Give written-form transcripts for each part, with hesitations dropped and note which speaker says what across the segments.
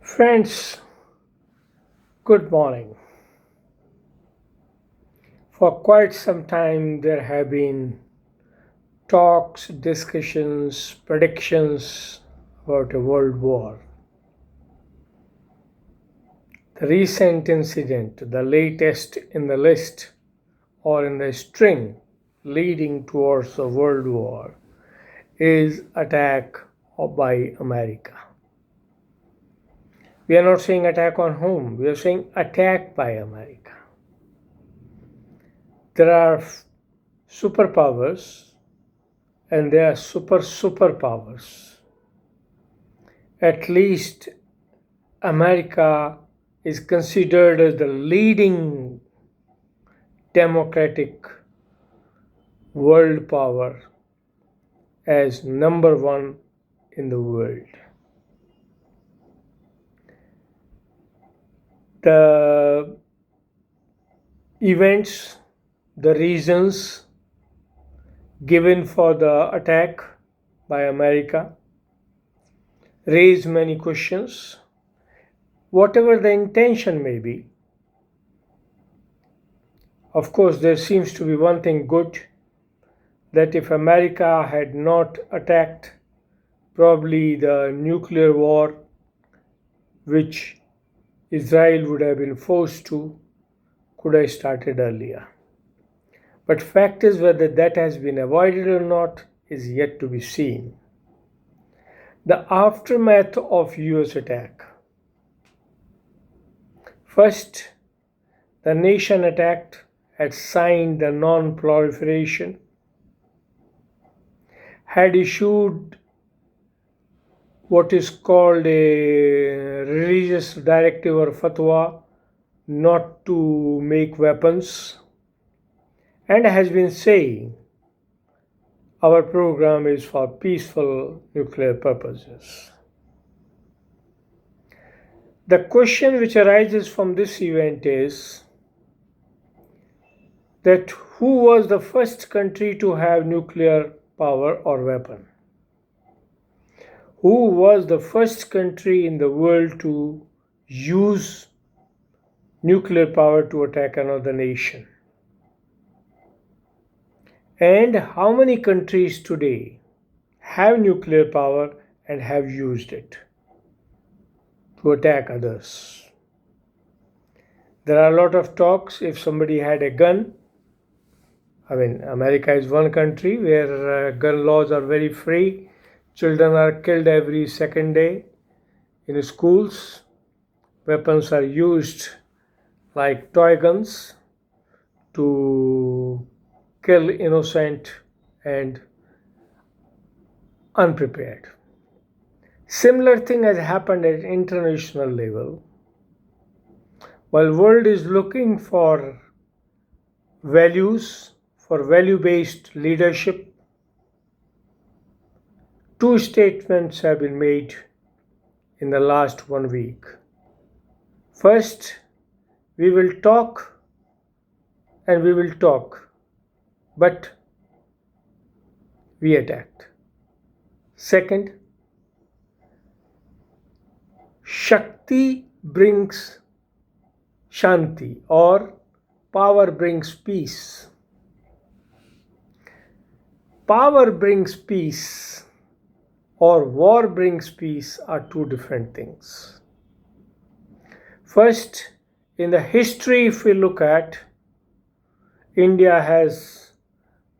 Speaker 1: Friends, good morning. For quite some time, there have been talks, discussions, predictions about a world war. The recent incident, the latest in the list or in the string leading towards a world war, is attack by America. We are not saying attack on whom, we are saying attack by America. There are superpowers and they are superpowers. At least America is considered as the leading democratic world power as number one in the world. The events, the reasons given for the attack by America raise many questions. Whatever the intention may be, of course, there seems to be one thing good, that if America had not attacked, probably the nuclear war which Israel would have been forced to could have started earlier. But fact is, whether that has been avoided or not is yet to be seen. The aftermath of US attack. First, the nation attacked had signed the non-proliferation, had issued what is called a religious directive or fatwa not to make weapons, and has been saying our program is for peaceful nuclear purposes. The question which arises from this event is that who was the first country to have nuclear power or weapon? Who was the first country in the world to use nuclear power to attack another nation? And how many countries today have nuclear power and have used it to attack others? There are a lot of talks if somebody had a gun. America is one country where gun laws are very free. Children are killed every second day in schools. Weapons are used like toy guns to kill innocent and unprepared. Similar thing has happened at international level. While world is looking for values, for value-based leadership, two statements have been made in the last 1 week. First, we will talk and we will talk, but we attacked. Second, Shakti brings Shanti, or power brings peace. Power brings peace or war brings peace are two different things. First, in the history, if we look at, India has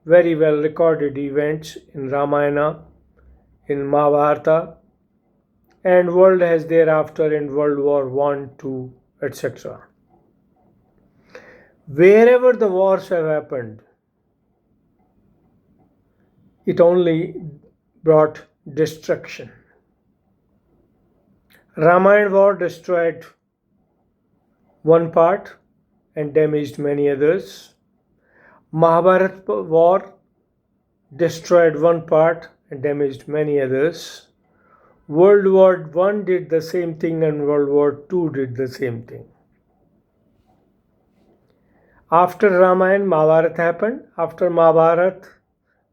Speaker 1: very well recorded events in Ramayana, in Mahabharata, and world has thereafter in World War I, II, etc. Wherever the wars have happened, it only brought destruction. Ramayana war destroyed one part and damaged many others. Mahabharata war destroyed one part and damaged many others. World War I did the same thing and World War II did the same thing. After Ramayana, Mahabharata happened. After Mahabharata,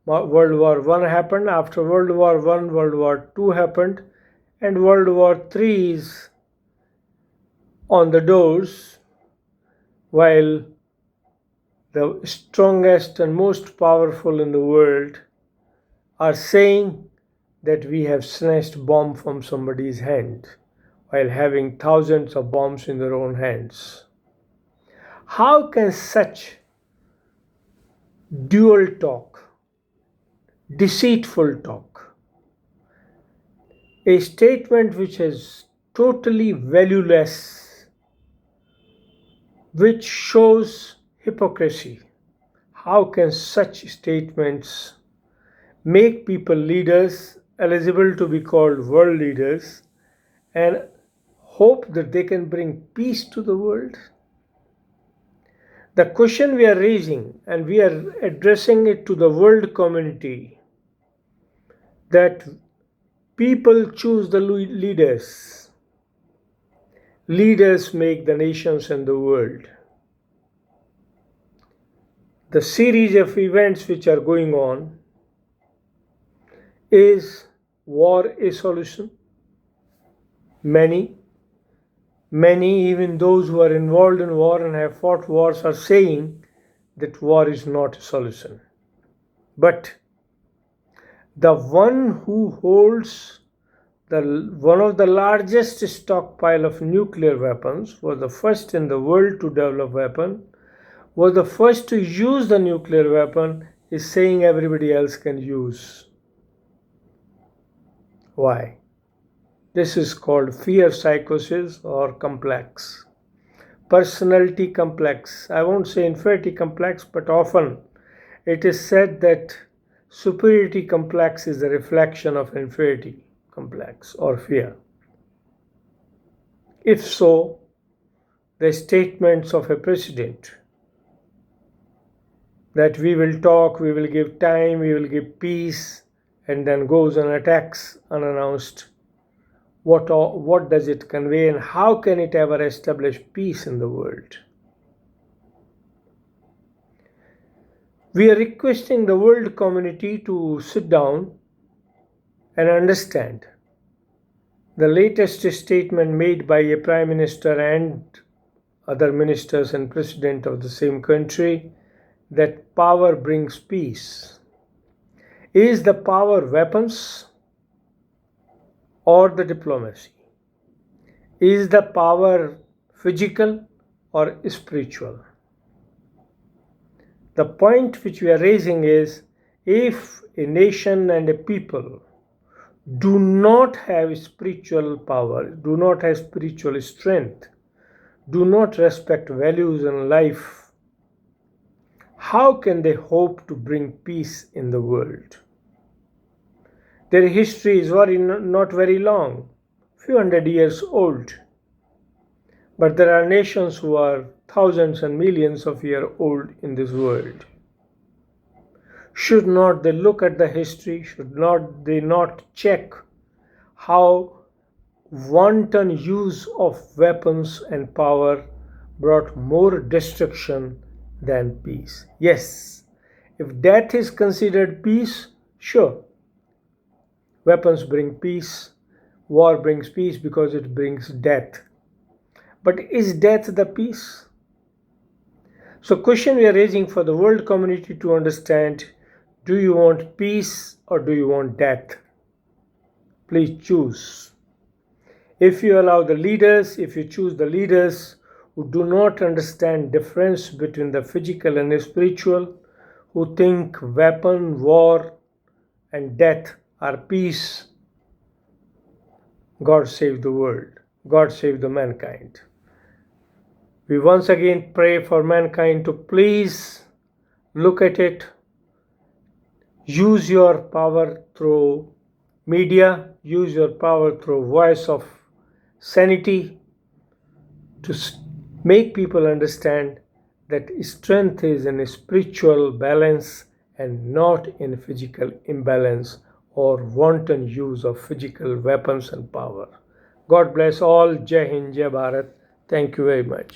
Speaker 1: World War I happened. After World War I, World War II happened. And World War III is on the doors, while the strongest and most powerful in the world are saying that we have snatched bomb from somebody's hand while having thousands of bombs in their own hands. How can such dual talk, deceitful talk, a statement which is totally valueless, which shows hypocrisy, how can such statements make people leaders eligible to be called world leaders and hope that they can bring peace to the world? The question we are raising, and we are addressing it to the world community, that people choose the leaders. Leaders make the nations and the world. The series of events which are going on, is war a solution? Many, even those who are involved in war and have fought wars, are saying that war is not a solution. But the one who holds one of the largest stockpile of nuclear weapons, was the first in the world to develop weapon, was the first to use the nuclear weapon, is saying everybody else can use. Why? This is called fear psychosis or complex. Personality complex. I won't say inferiority complex, but often it is said that superiority complex is a reflection of inferiority complex or fear. If so, the statements of a president that we will talk, we will give time, we will give peace, and then goes and attacks unannounced, what does it convey, and how can it ever establish peace in the world? We are requesting the world community to sit down and understand the latest statement made by a prime minister and other ministers and president of the same country, that power brings peace. Is the power weapons or the diplomacy? Is the power physical or spiritual? The point which we are raising is, if a nation and a people do not have spiritual power, do not have spiritual strength, do not respect values in life, how can they hope to bring peace in the world? Their history is not very long, few hundred years old. But there are nations who are thousands and millions of years old in this world. Should not they look at the history? Should not they check how wanton use of weapons and power brought more destruction than peace? Yes, if death is considered peace, sure. Weapons bring peace, war brings peace because it brings death. But is death the peace? So question we are raising for the world community to understand, do you want peace or do you want death? Please choose. If you allow the leaders, if you choose the leaders who do not understand difference between the physical and the spiritual, who think weapon, war and death are peace, God save the world. God save the mankind. We once again pray for mankind to please look at it. Use your power through media. Use your power through voice of sanity to make people understand that strength is in a spiritual balance and not in physical imbalance or wanton use of physical weapons and power. God bless all. Jai Hind, Jai Bharat. Thank you very much.